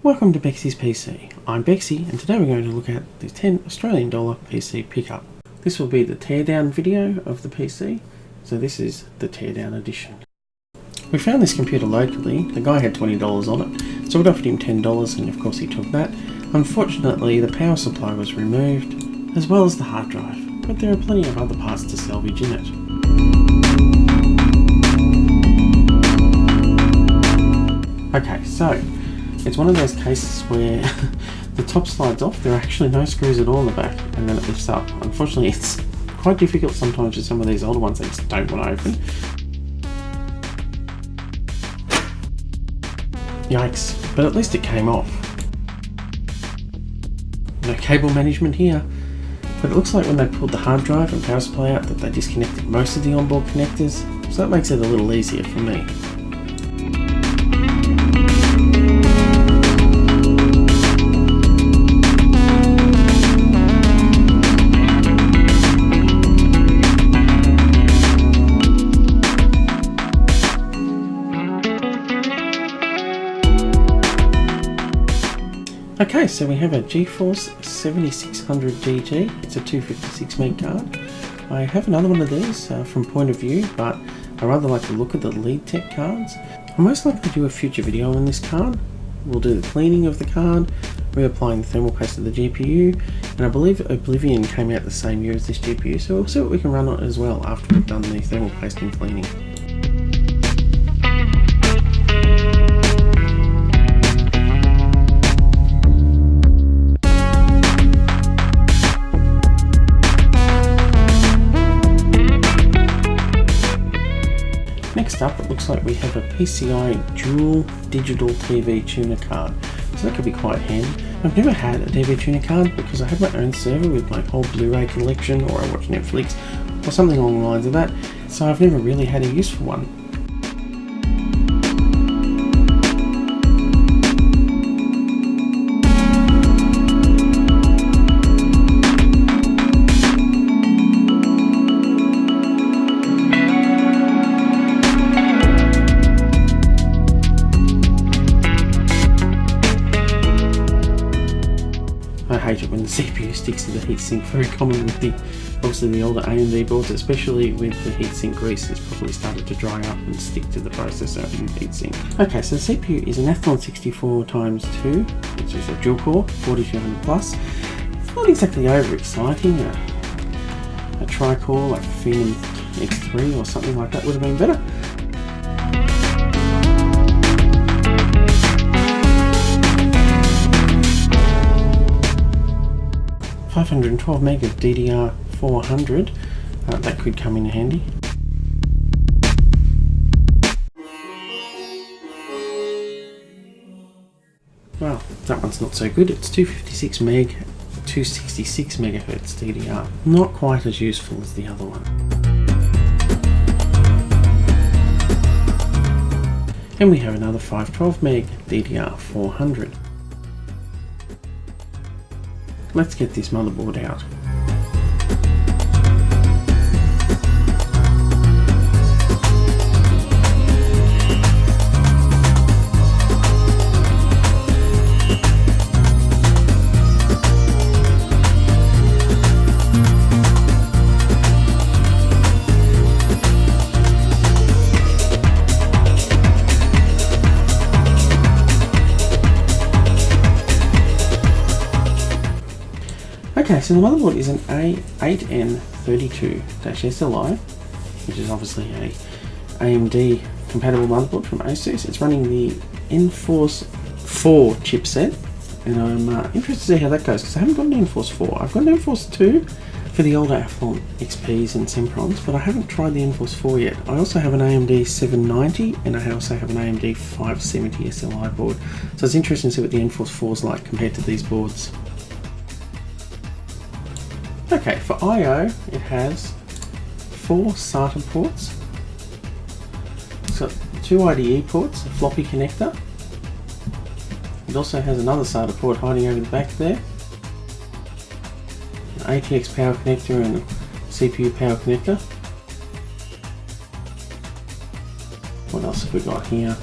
Welcome to BEXY'S PC. I'm Bexy and today we're going to look at the $10 Australian PC pickup. This will be the teardown video of the PC, so this is the teardown edition. We found this computer locally. The guy had $20 on it, so we offered him $10 and of course he took that. Unfortunately the power supply was removed, as well as the hard drive, but there are plenty of other parts to salvage in it. Okay, so it's one of those cases where the top slides off, there are actually no screws at all in the back, and then it lifts up. Unfortunately, it's quite difficult sometimes with some of these older ones, they just don't want to open. Yikes, but at least it came off. No cable management here, but it looks like when they pulled the hard drive and power supply out that they disconnected most of the onboard connectors, so that makes it a little easier for me. Okay, so we have a GeForce 7600 GT. It's a 256 meg card. I have another one of these from Point of View, but I rather like to look at the Lead Tech cards. I'll most likely do a future video on this card. We'll do the cleaning of the card, reapplying the thermal paste to the GPU, and I believe Oblivion came out the same year as this GPU, so we'll see what we can run on it as well after we've done the thermal paste and cleaning. Next up, it looks like we have a PCI dual digital TV tuner card, so that could be quite handy. I've never had a TV tuner card because I have my own server with my whole Blu-ray collection, or I watch Netflix or something along the lines of that, so I've never really had a use for one. I hate it when the CPU sticks to the heatsink. Very common with obviously the older AMD boards, especially with the heatsink grease. It's probably started to dry up and stick to the processor in heatsink. Okay, so the CPU is an Athlon 64x2, which is a dual core, 4200 plus. It's not exactly overexciting. A tri-core like Phenom X3 or something like that would have been better. $512 meg of DDR 400, that could come in handy. Well, that one's not so good. It's 256 meg, 266 megahertz DDR. Not quite as useful as the other one. And we have another 512 meg DDR 400. Let's get this motherboard out. Okay, so the motherboard is an A8N32-SLI, which is obviously a AMD compatible motherboard from Asus. It's running the nForce 4 chipset, and I'm interested to see how that goes because I haven't got an nForce 4. I've got an nForce 2 for the older Athlon XPs and Semprons, but I haven't tried the nForce 4 yet. I also have an AMD 790 and I also have an AMD 570 SLI board, so it's interesting to see what the nForce 4 is like compared to these boards. Okay, for I/O it has 4 SATA ports. It's got 2 IDE ports, a floppy connector. It also has another SATA port hiding over the back there. An ATX power connector and a CPU power connector. What else have we got here?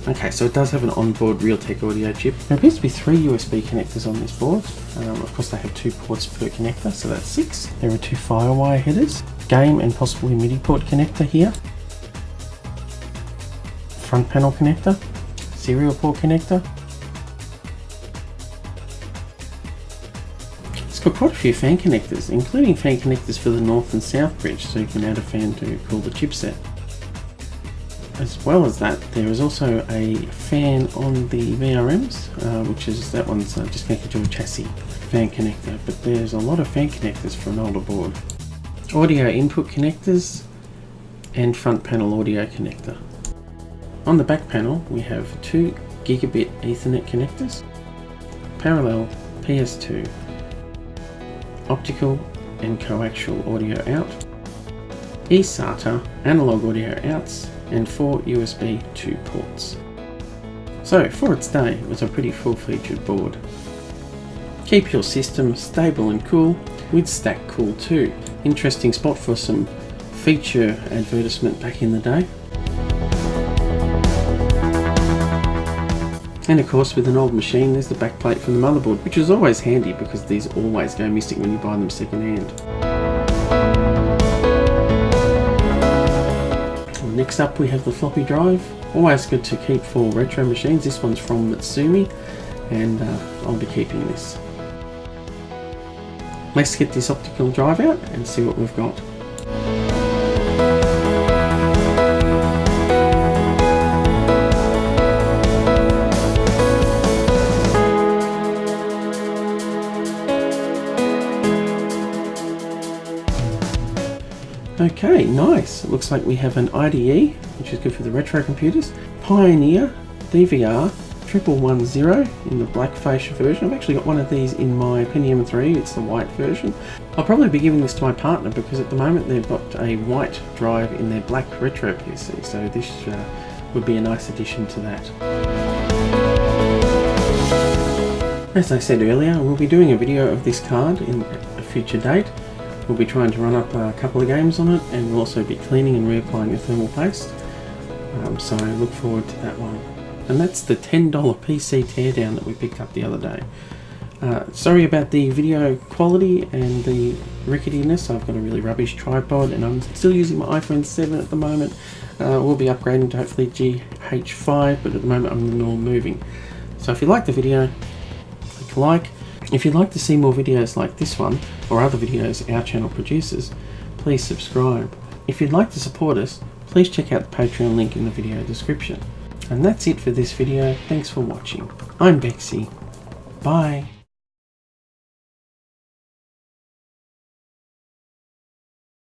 Okay, so it does have an onboard Realtek audio chip. There appears to be 3 USB connectors on this board. Of course they have 2 ports per connector, so that's 6. There are 2 Firewire headers, game and possibly MIDI port connector here. Front panel connector, serial port connector. It's got quite a few fan connectors, including fan connectors for the north and south bridge, so you can add a fan to cool the chipset. As well as that, there is also a fan on the VRMs, which is, that one's just connected to a chassis fan connector, but there's a lot of fan connectors for an older board. Audio input connectors and front panel audio connector. On the back panel we have 2 gigabit Ethernet connectors, parallel PS2, optical and coaxial audio out, eSATA analog audio outs, and 4 USB 2 ports. So for its day, it was a pretty full-featured board. Keep your system stable and cool with Stack Cool 2. Interesting spot for some feature advertisement back in the day. And of course, with an old machine, there's the backplate from the motherboard, which is always handy because these always go missing when you buy them second hand. Next up we have the floppy drive. Always good to keep for retro machines. This one's from Mitsumi, and I'll be keeping this. Let's get this optical drive out and see what we've got. Okay, nice. It looks like we have an IDE, which is good for the retro computers. Pioneer DVR 1110 in the black fascia version. I've actually got one of these in my Pentium 3, it's the white version. I'll probably be giving this to my partner because at the moment they've got a white drive in their black retro PC, so this would be a nice addition to that. As I said earlier, we'll be doing a video of this card in a future date. We'll be trying to run up a couple of games on it, and we'll also be cleaning and reapplying the thermal paste. So look forward to that one. And that's the $10 PC teardown that we picked up the other day. Sorry about the video quality and the ricketiness. I've got a really rubbish tripod and I'm still using my iPhone 7 at the moment. We'll be upgrading to hopefully GH5, but at the moment I'm all moving. So if you like the video, click like. If you'd like to see more videos like this one, or other videos our channel produces, please subscribe. If you'd like to support us, please check out the Patreon link in the video description. And that's it for this video. Thanks for watching. I'm BEXY. Bye.